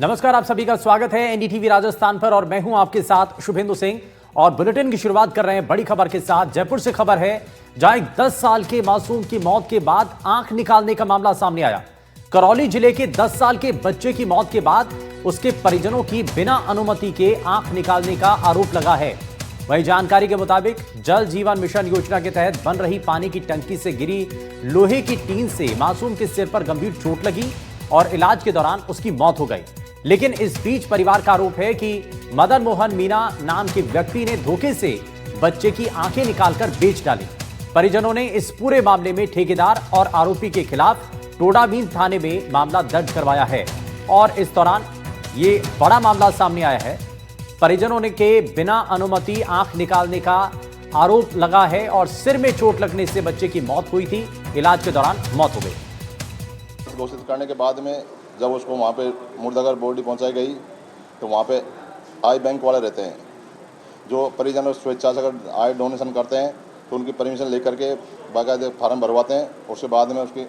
नमस्कार, आप सभी का स्वागत है एनडीटीवी राजस्थान पर और मैं हूं आपके साथ शुभेंदु सिंह। और बुलेटिन की शुरुआत कर रहे हैं बड़ी खबर के साथ। जयपुर से खबर है, जहां एक 10 साल के मासूम की मौत के बाद आंख निकालने का मामला सामने आया। करौली जिले के 10 साल के बच्चे की मौत के बाद उसके परिजनों की बिना अनुमति के आंख निकालने का आरोप लगा है। वही जानकारी के मुताबिक जल जीवन मिशन योजना के तहत बन रही पानी की टंकी से गिरी लोहे की टीन से मासूम के सिर पर गंभीर चोट लगी और इलाज के दौरान उसकी मौत हो गई। लेकिन इस बीच परिवार का आरोप है कि मदन मोहन मीना नाम के व्यक्ति ने धोखे से बच्चे की आंखें निकालकर बेच डाली। परिजनों ने इस पूरे मामले में ठेकेदार और आरोपी के खिलाफ टोडाभीम थाने में मामला दर्ज करवाया है और इस दौरान ये बड़ा मामला सामने आया है। परिजनों ने के बिना अनुमति आंख निकालने का आरोप लगा है और सिर में चोट लगने से बच्चे की मौत हुई थी। इलाज के दौरान मौत हो गई। घोषित करने के बाद में जब उसको वहाँ पे मुर्दाघर बॉडी पहुँचाई गई तो वहाँ पे आई बैंक वाले रहते हैं, जो परिजन स्वेच्छा से अगर आई डोनेशन करते हैं तो उनकी परमिशन लेकर के बाकायदे फार्म भरवाते हैं, उसके बाद में उसकी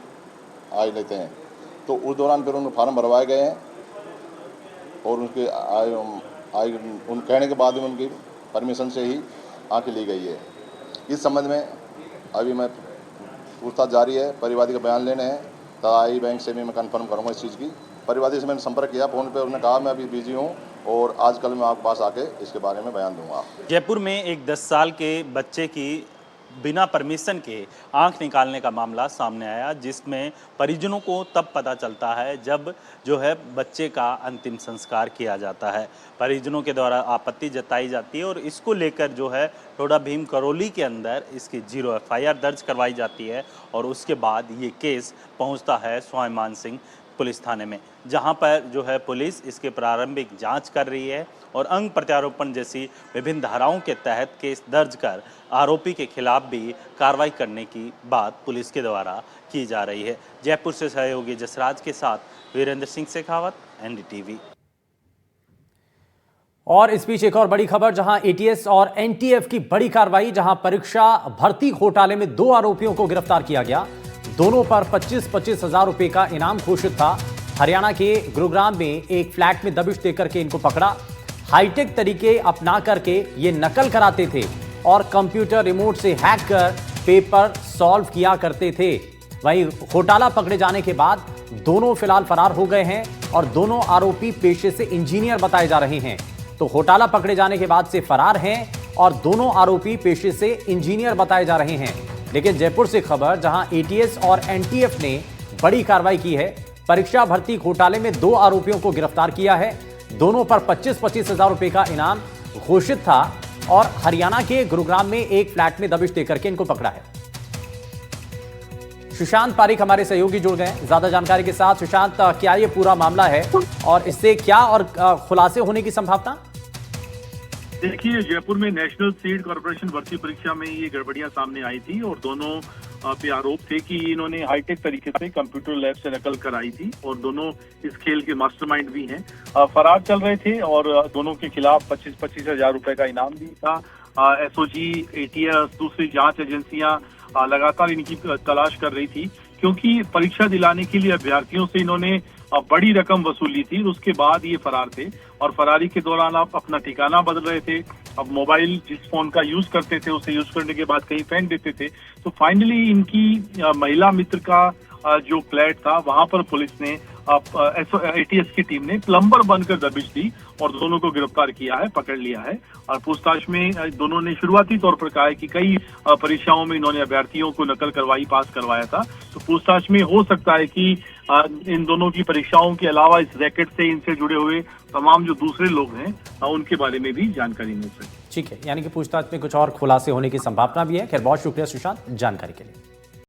आई लेते हैं। तो उस दौरान फिर उनके फार्म भरवाए गए हैं और उनकी आई उन कहने के बाद में उनकी परमिशन से ही आँखें ली गई है। इस संबंध में अभी मैं पूछताछ जारी है, परिवादी का बयान लेने हैं। आई बैंक से भी मैं कंफर्म करूंगा इस चीज़ की। परिवादी से मैंने संपर्क किया फ़ोन पे, उन्होंने कहा मैं अभी बिजी हूं और आज कल मैं आपके पास आके इसके बारे में बयान दूंगा। जयपुर में एक 10 साल के बच्चे की बिना परमिशन के आंख निकालने का मामला सामने आया, जिसमें परिजनों को तब पता चलता है जब जो है बच्चे का अंतिम संस्कार किया जाता है। परिजनों के द्वारा आपत्ति जताई जाती है और इसको लेकर जो है टोडाभीम करौली के अंदर इसकी 0 FIR दर्ज करवाई जाती है और उसके बाद ये केस पहुंचता है स्वाभिमान सिंह पुलिस थाने में, जहां पर जो है पुलिस इसके प्रारंभिक जांच कर रही है और अंग प्रत्यारोपण जैसी विभिन्न धाराओं के तहत केस दर्ज कर आरोपी के खिलाफ भी कार्रवाई करने की बात पुलिस के द्वारा की जा रही है। जयपुर से सहयोगी जसराज के साथ वीरेंद्र सिंह शेखावत, एनडीटीवी। और इस बीच एक और बड़ी खबर, जहां ATS और NTF की बड़ी कार्रवाई, जहां परीक्षा भर्ती घोटाले में 2 आरोपियों को गिरफ्तार किया गया। दोनों पर 25-25 हजार रुपए का इनाम घोषित था। हरियाणा के गुरुग्राम में एक फ्लैट में दबिश देकर के इनको पकड़ा। हाईटेक तरीके अपना करके ये नकल कराते थे और कंप्यूटर रिमोट से हैक कर पेपर सॉल्व किया करते थे। वहीं घोटाला पकड़े जाने के बाद दोनों फिलहाल फरार हो गए हैं और दोनों आरोपी पेशे से इंजीनियर बताए जा रहे हैं। तो घोटाला पकड़े जाने के बाद से फरार हैं और दोनों आरोपी पेशे से इंजीनियर बताए जा रहे हैं। लेकिन जयपुर से खबर, जहां ATS और NTF ने बड़ी कार्रवाई की है। परीक्षा भर्ती घोटाले में 2 आरोपियों को गिरफ्तार किया है। दोनों पर 25-25 हजार रुपए का इनाम घोषित था और हरियाणा के गुरुग्राम में एक फ्लैट में दबिश देकर के इनको पकड़ा है। सुशांत पारिक हमारे सहयोगी जुड़ गए ज्यादा जानकारी के साथ। सुशांत, क्या ये पूरा मामला है और इससे क्या और खुलासे होने की संभावना? देखिए, जयपुर में नेशनल सीड कॉर्पोरेशन भर्ती परीक्षा में ये गड़बड़ियां सामने आई थी और दोनों पे आरोप थे कि इन्होंने हाईटेक तरीके से कंप्यूटर लैब से नकल कराई थी और दोनों इस खेल के मास्टरमाइंड भी हैं। फरार चल रहे थे और दोनों के खिलाफ 25-25 हजार रुपए का इनाम भी था। SOG, ATS, दूसरी जांच एजेंसियां लगातार इनकी तलाश कर रही थी, क्योंकि परीक्षा दिलाने के लिए अभ्यर्थियों से इन्होंने बड़ी रकम वसूली थी। उसके बाद ये फरार थे और फरारी के दौरान आप अपना ठिकाना बदल रहे थे। अब मोबाइल जिस फोन का यूज करते थे उसे यूज करने के बाद कहीं फेंक देते थे। तो फाइनली इनकी महिला मित्र का जो फ्लैट था वहां पर पुलिस ने ATS की टीम ने प्लम्बर बनकर दबिश दी और दोनों को गिरफ्तार किया है, पकड़ लिया है। और पूछताछ में दोनों ने शुरुआती तौर पर कहा है कि कई परीक्षाओं में इन्होंने अभ्यर्थियों को नकल करवाई, पास करवाया था। तो पूछताछ में हो सकता है कि इन दोनों की परीक्षाओं के अलावा इस रैकेट से इनसे जुड़े हुए तमाम जो दूसरे लोग हैं उनके बारे में भी जानकारी मिल सके। ठीक है, यानी कि पूछताछ में कुछ और खुलासे होने की संभावना भी है। खैर, बहुत शुक्रिया सुशांत जानकारी के लिए।